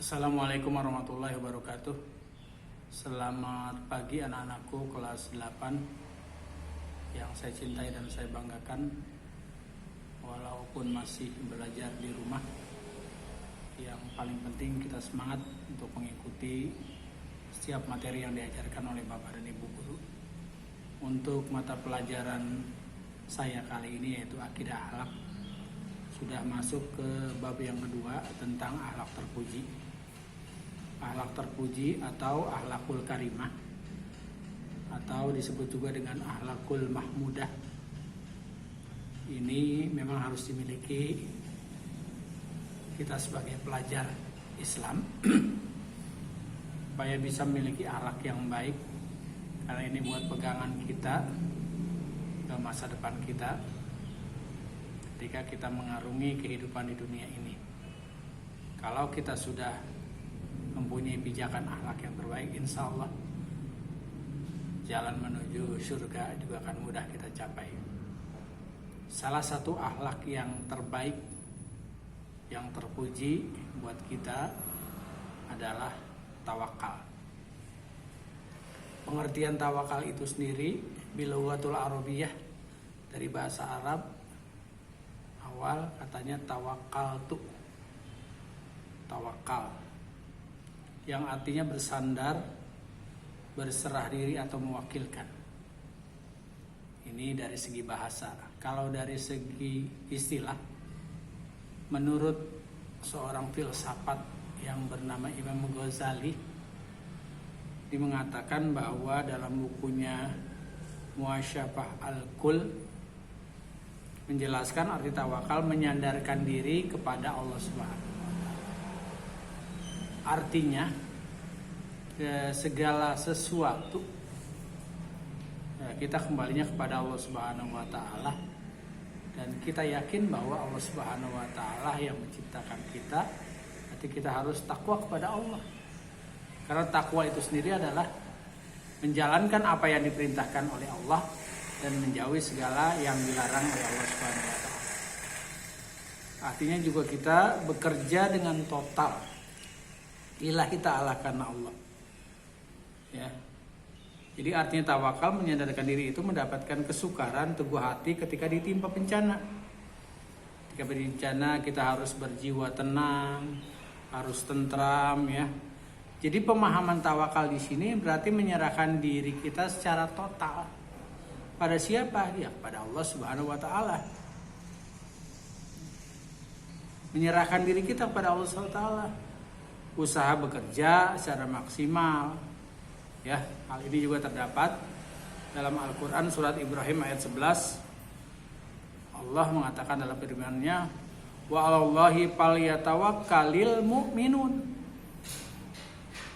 Assalamualaikum warahmatullahi wabarakatuh. Selamat pagi anak-anakku kelas 8 yang saya cintai dan saya banggakan. Walaupun masih belajar di rumah, yang paling penting kita semangat untuk mengikuti setiap materi yang diajarkan oleh Bapak dan Ibu guru. Untuk mata pelajaran saya kali ini yaitu akidah akhlak, sudah masuk ke bab yang kedua tentang akhlak terpuji. Akhlak terpuji atau akhlakul karimah, atau disebut juga dengan akhlakul mahmudah. Ini memang harus dimiliki kita sebagai pelajar Islam supaya bisa memiliki akhlak yang baik, karena ini buat pegangan kita ke masa depan kita ketika kita mengarungi kehidupan di dunia ini. Kalau kita sudah mempunyai pijakan akhlak yang terbaik, insya Allah jalan menuju surga juga akan mudah kita capai. Salah satu akhlak yang terbaik, yang terpuji buat kita adalah tawakal. Pengertian tawakal itu sendiri bilughatul arabiyah, dari bahasa Arab, awal katanya tawakkaltu, tawakal, yang artinya bersandar, berserah diri atau mewakilkan. Ini dari segi bahasa. Kalau dari segi istilah, menurut seorang filsafat yang bernama Imam Ghazali, dia mengatakan bahwa dalam bukunya Muasyafah Al-Kul menjelaskan arti tawakal menyandarkan diri kepada Allah Subhanahu wa taala. Artinya segala sesuatu kita kembalinya kepada Allah Subhanahu wa taala, dan kita yakin bahwa Allah Subhanahu wa taala yang menciptakan kita. Berarti kita harus takwa kepada Allah. Karena takwa itu sendiri adalah menjalankan apa yang diperintahkan oleh Allah dan menjauhi segala yang dilarang oleh Allah Subhanahu wa taala. Artinya juga kita bekerja dengan total lillahi ta'ala, karena Allah. Ya. Jadi artinya tawakal menyandarkan diri itu mendapatkan kesukaran, teguh hati ketika ditimpa bencana. Ketika bencana kita harus berjiwa tenang, harus tentram, ya. Jadi pemahaman tawakal di sini berarti menyerahkan diri kita secara total. Pada siapa? Ya, pada Allah Subhanahu wa taala. Menyerahkan diri kita kepada Allah Subhanahu wa taala. Usaha bekerja secara maksimal. Ya, hal ini juga terdapat dalam Al-Qur'an surat Ibrahim ayat 11. Allah mengatakan dalam firman-Nya, "Wa 'alallahi falyatawakkalul mu'minun."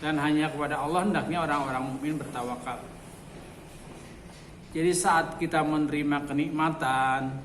Dan hanya kepada Allah hendaknya orang-orang mukmin bertawakal. Jadi saat kita menerima kenikmatan,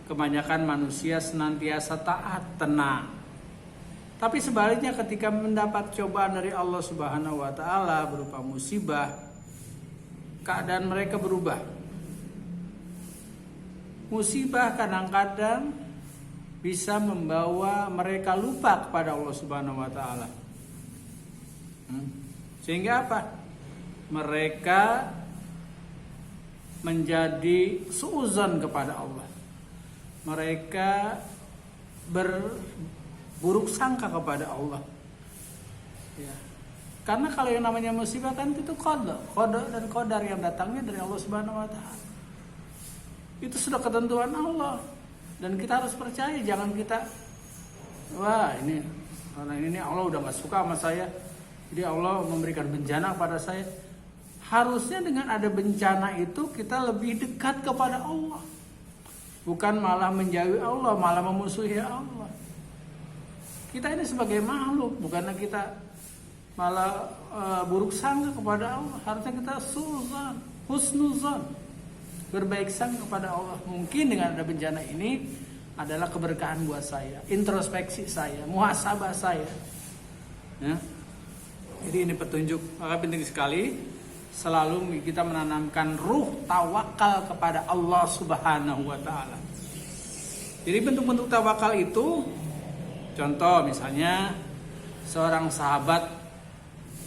kebanyakan manusia senantiasa taat, tenang. Tapi sebaliknya ketika mendapat cobaan dari Allah Subhanahu wa taala berupa musibah, keadaan mereka berubah. Musibah kadang-kadang bisa membawa mereka lupa kepada Allah Subhanahu wa taala. Sehingga apa? Mereka menjadi suudzon kepada Allah. Mereka buruk sangka kepada Allah, ya. Karena kalau yang namanya musibah kan itu qada dan qadar yang datangnya dari Allah Subhanahu wa taala. Itu sudah ketentuan Allah, dan kita harus percaya. Jangan kita, wah ini karena ini Allah udah gak suka sama saya, jadi Allah memberikan bencana pada saya. Harusnya dengan ada bencana itu kita lebih dekat kepada Allah, bukan malah menjauhi Allah, malah memusuhi Allah. Kita ini sebagai makhluk, bukannya kita malah buruk sangka kepada Allah. Harusnya kita husnuzan, berbaik sangka kepada Allah. Mungkin dengan ada bencana ini adalah keberkahan buat saya, introspeksi saya, muhasabah saya, ya. Jadi ini petunjuk. Maka penting sekali selalu kita menanamkan ruh tawakal kepada Allah Subhanahu wa taala. Jadi bentuk-bentuk tawakal itu, contoh misalnya seorang sahabat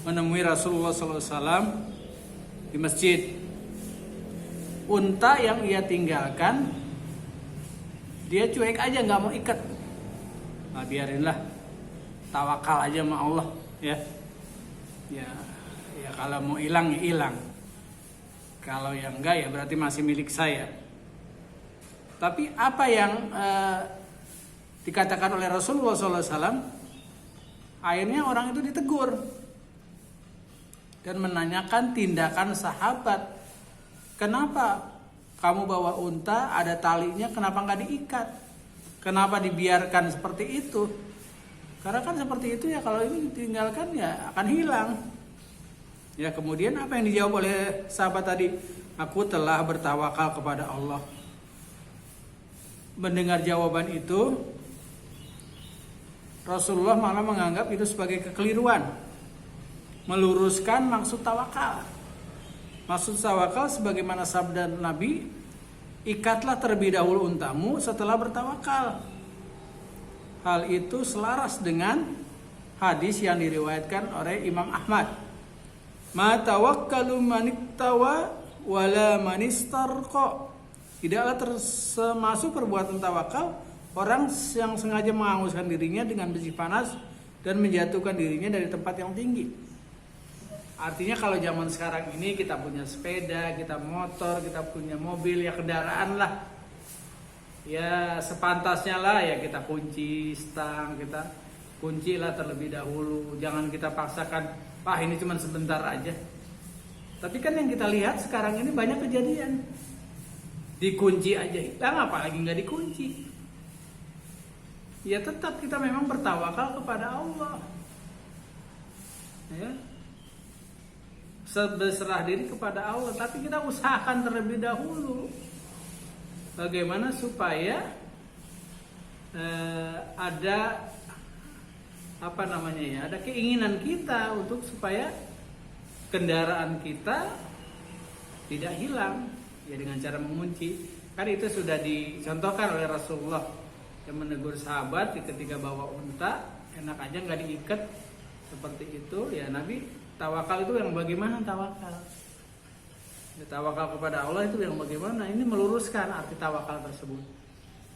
menemui Rasulullah SAW di masjid. Unta yang ia tinggalkan, dia cuek aja, nggak mau ikat. Nah, biarinlah, tawakal aja sama Allah, ya. Ya kalau mau hilang ya hilang. Kalau yang enggak ya berarti masih milik saya. Tapi apa yang dikatakan oleh Rasulullah SAW, akhirnya orang itu ditegur dan menanyakan tindakan sahabat. Kenapa kamu bawa unta ada talinya, kenapa nggak diikat? Kenapa dibiarkan seperti itu? Karena kan seperti itu ya, kalau ini ditinggalkan ya akan hilang. Ya, kemudian apa yang dijawab oleh sahabat tadi? Aku telah bertawakal kepada Allah. Mendengar jawaban itu, Rasulullah malah menganggap itu sebagai kekeliruan, meluruskan maksud tawakal. Maksud tawakal sebagaimana sabda Nabi, ikatlah terlebih dahulu untamu setelah bertawakal. Hal itu selaras dengan hadis yang diriwayatkan oleh Imam Ahmad. Ma tawakkalu maniktawa wala manistarqa. Tidaklah termasuk perbuatan tawakal orang yang sengaja menghanguskan dirinya dengan besi panas dan menjatuhkan dirinya dari tempat yang tinggi. Artinya kalau zaman sekarang ini kita punya sepeda, kita motor, kita punya mobil, ya kendaraan lah. Ya sepantasnya lah ya kita kunci stang, kita kuncilah terlebih dahulu. Jangan kita paksakan, Pak ini cuma sebentar aja. Tapi kan yang kita lihat sekarang ini banyak kejadian. Dikunci aja hilang, apalagi nggak dikunci. Ya tetap kita memang bertawakal kepada Allah. Ya. Berserah diri kepada Allah, tapi kita usahakan terlebih dahulu bagaimana supaya ada ada keinginan kita untuk supaya kendaraan kita tidak hilang ya dengan cara mengunci. Kan itu sudah dicontohkan oleh Rasulullah yang menegur sahabat ketika bawa unta, enak aja nggak diikat seperti itu ya. Nabi tawakal itu yang bagaimana tawakal? Ya, tawakal kepada Allah itu yang bagaimana? Ini meluruskan arti tawakal tersebut.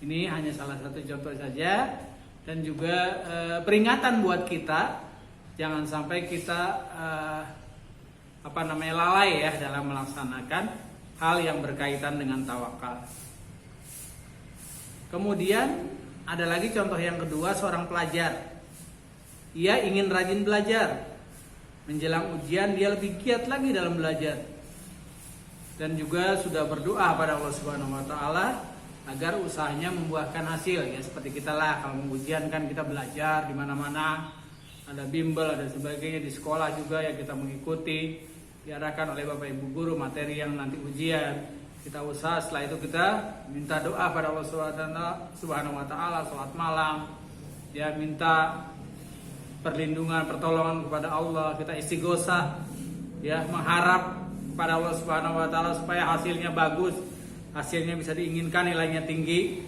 Ini hanya salah satu contoh saja dan juga peringatan buat kita, jangan sampai kita lalai ya dalam melaksanakan hal yang berkaitan dengan tawakal. Kemudian ada lagi contoh yang kedua, seorang pelajar. Ia ingin rajin belajar. Menjelang ujian dia lebih giat lagi dalam belajar. Dan juga sudah berdoa pada Allah Subhanahu wa taala agar usahanya membuahkan hasil ya, seperti kita lah kalau mau ujian kan kita belajar di mana-mana, ada bimbel, ada sebagainya, di sekolah juga ya kita mengikuti diarahkan oleh Bapak Ibu guru materi yang nanti ujian. Kita usaha, setelah itu kita minta doa pada Allah Subhanahu wa taala, salat malam. Ya minta perlindungan, pertolongan kepada Allah, kita istighosah ya, mengharap pada Allah Subhanahu wa taala supaya hasilnya bagus, hasilnya bisa diinginkan, nilainya tinggi.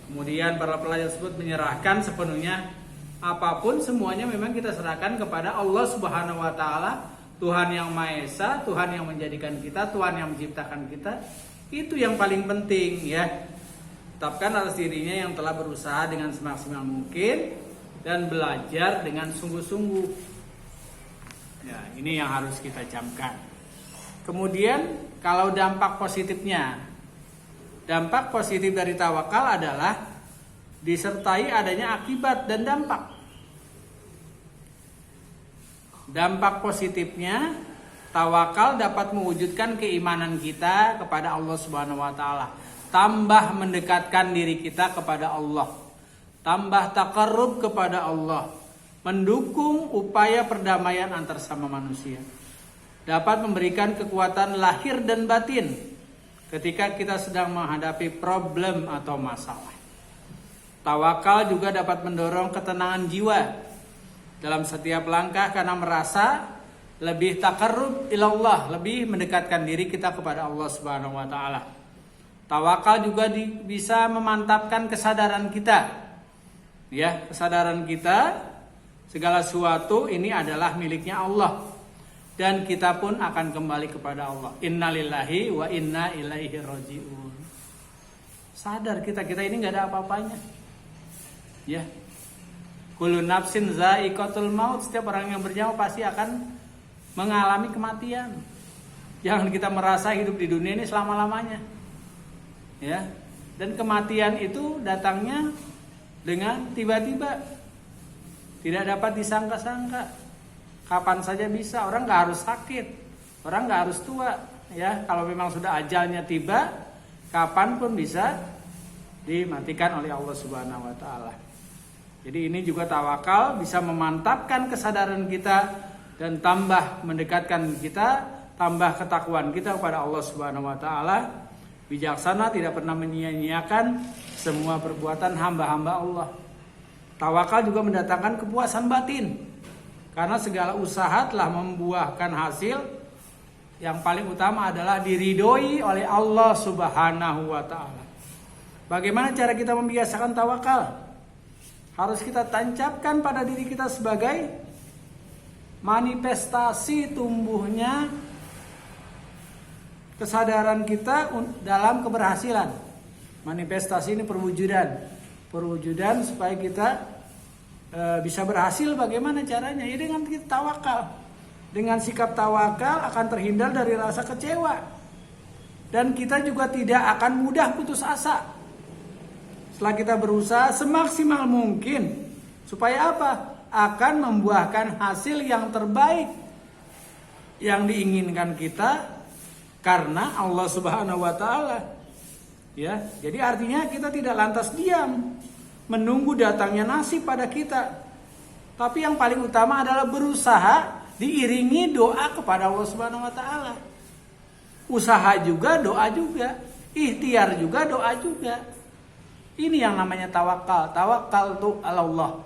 Kemudian para pelajar tersebut menyerahkan sepenuhnya, apapun semuanya memang kita serahkan kepada Allah Subhanahu wa taala, Tuhan yang Maha Esa, Tuhan yang menjadikan kita, Tuhan yang menciptakan kita. Itu yang paling penting ya. Tetapkan atas dirinya yang telah berusaha dengan semaksimal mungkin dan belajar dengan sungguh-sungguh. Ya, ini yang harus kita camkan. Kemudian kalau dampak positifnya, dampak positif dari tawakal adalah disertai adanya akibat dan dampak. Dampak positifnya, tawakal dapat mewujudkan keimanan kita kepada Allah Subhanahu wa taala, tambah mendekatkan diri kita kepada Allah, tambah takarrub kepada Allah, mendukung upaya perdamaian antar sama manusia, dapat memberikan kekuatan lahir dan batin ketika kita sedang menghadapi problem atau masalah. Tawakal juga dapat mendorong ketenangan jiwa dalam setiap langkah karena merasa lebih takarrub ilallah, lebih mendekatkan diri kita kepada Allah Subhanahu wa taala. Tawakal juga bisa memantapkan kesadaran kita. Ya, kesadaran kita Segala sesuatu ini adalah miliknya Allah. Dan kita pun akan kembali kepada Allah. Innalillahi wa inna ilaihi raji'un. Sadar kita ini nggak ada apa-apanya. Ya. Kullu nafsin za'iqatul maut. Setiap orang yang bernyawa pasti akan mengalami kematian. Jangan kita merasa hidup di dunia ini selama-lamanya. Ya. Dan kematian itu datangnya dengan tiba-tiba. Tidak dapat disangka-sangka. Kapan saja bisa, orang nggak harus sakit, orang nggak harus tua, ya. Kalau memang sudah ajalnya tiba, kapan pun bisa dimatikan oleh Allah Subhanahu Wa Taala. Jadi ini juga tawakal bisa memantapkan kesadaran kita dan tambah mendekatkan kita, tambah ketakwaan kita kepada Allah Subhanahu Wa Taala. Bijaksana, tidak pernah menyia-nyiakan semua perbuatan hamba-hamba Allah. Tawakal juga mendatangkan kepuasan batin. Karena segala usaha telah membuahkan hasil. Yang paling utama adalah diridhoi oleh Allah Subhanahu wa Ta'ala. Bagaimana cara kita membiasakan tawakal? Harus kita tancapkan pada diri kita sebagai manifestasi tumbuhnya kesadaran kita dalam keberhasilan. Manifestasi ini perwujudan supaya kita bisa berhasil. Bagaimana caranya? Ya dengan kita tawakal. Dengan sikap tawakal akan terhindar dari rasa kecewa. Dan kita juga tidak akan mudah putus asa. Setelah kita berusaha semaksimal mungkin. Supaya apa? Akan membuahkan hasil yang terbaik yang diinginkan kita karena Allah Subhanahu wa Ta'ala. Ya, jadi artinya kita tidak lantas diam menunggu datangnya nasib pada kita. Tapi yang paling utama adalah berusaha diiringi doa kepada Allah Subhanahu wa Ta'ala. Usaha juga, doa juga. Ikhtiar juga, doa juga. Ini yang namanya tawakal. Tawakal tu ala Allah.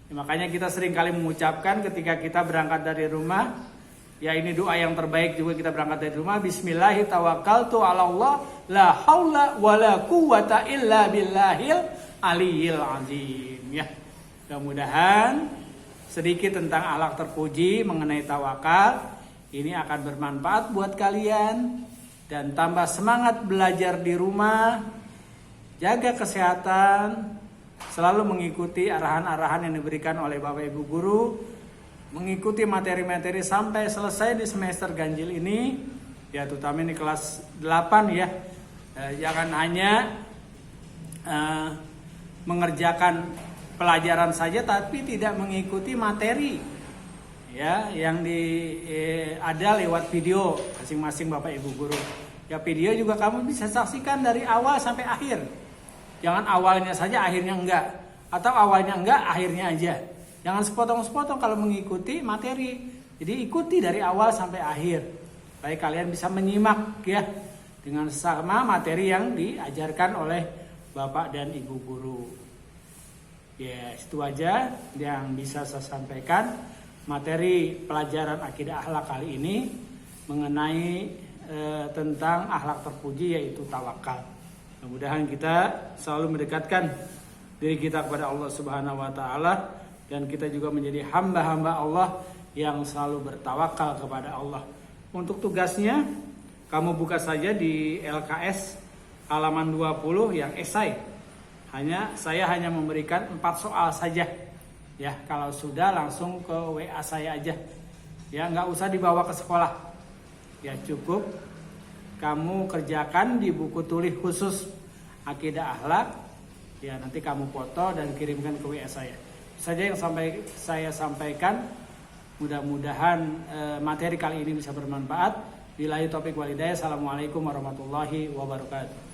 Ya, makanya kita sering kali mengucapkan ketika kita berangkat dari rumah. Ya ini doa yang terbaik juga kita berangkat dari rumah. Bismillahirrahmanirrahim. Tawakkaltu ala Allah. La haula wa la quwata illa billahil aliyil azim. Ya. Mudah-mudahan sedikit tentang akhlak terpuji mengenai tawakal. Ini akan bermanfaat buat kalian. Dan tambah semangat belajar di rumah. Jaga kesehatan. Selalu mengikuti arahan-arahan yang diberikan oleh Bapak Ibu Guru. Mengikuti materi-materi sampai selesai di semester ganjil ini. Ya terutama ini kelas 8 ya. Jangan hanya mengerjakan pelajaran saja tapi tidak mengikuti materi. Ya, yang ada lewat video masing-masing Bapak Ibu Guru. Ya video juga kamu bisa saksikan dari awal sampai akhir. Jangan awalnya saja akhirnya enggak. Atau awalnya enggak akhirnya aja. Jangan sepotong-sepotong kalau mengikuti materi. Jadi ikuti dari awal sampai akhir. Supaya kalian bisa menyimak ya dengan sama materi yang diajarkan oleh Bapak dan Ibu Guru. Ya, itu aja yang bisa saya sampaikan. Materi pelajaran akidah akhlak kali ini mengenai tentang akhlak terpuji yaitu tawakal. Mudah-mudahan kita selalu mendekatkan diri kita kepada Allah Subhanahu wa Ta'ala. Dan kita juga menjadi hamba-hamba Allah yang selalu bertawakal kepada Allah. Untuk tugasnya, kamu buka saja di LKS halaman 20 yang esai. Saya hanya memberikan 4 soal saja. Ya, kalau sudah langsung ke WA saya aja. Ya, nggak usah dibawa ke sekolah. Ya, cukup kamu kerjakan di buku tulis khusus akidah akhlak. Ya, nanti kamu foto dan kirimkan ke WA saya. Saja yang saya sampaikan. Mudah-mudahan materi kali ini bisa bermanfaat. Billahi taufiq wal hidayah. Assalamualaikum warahmatullahi wabarakatuh.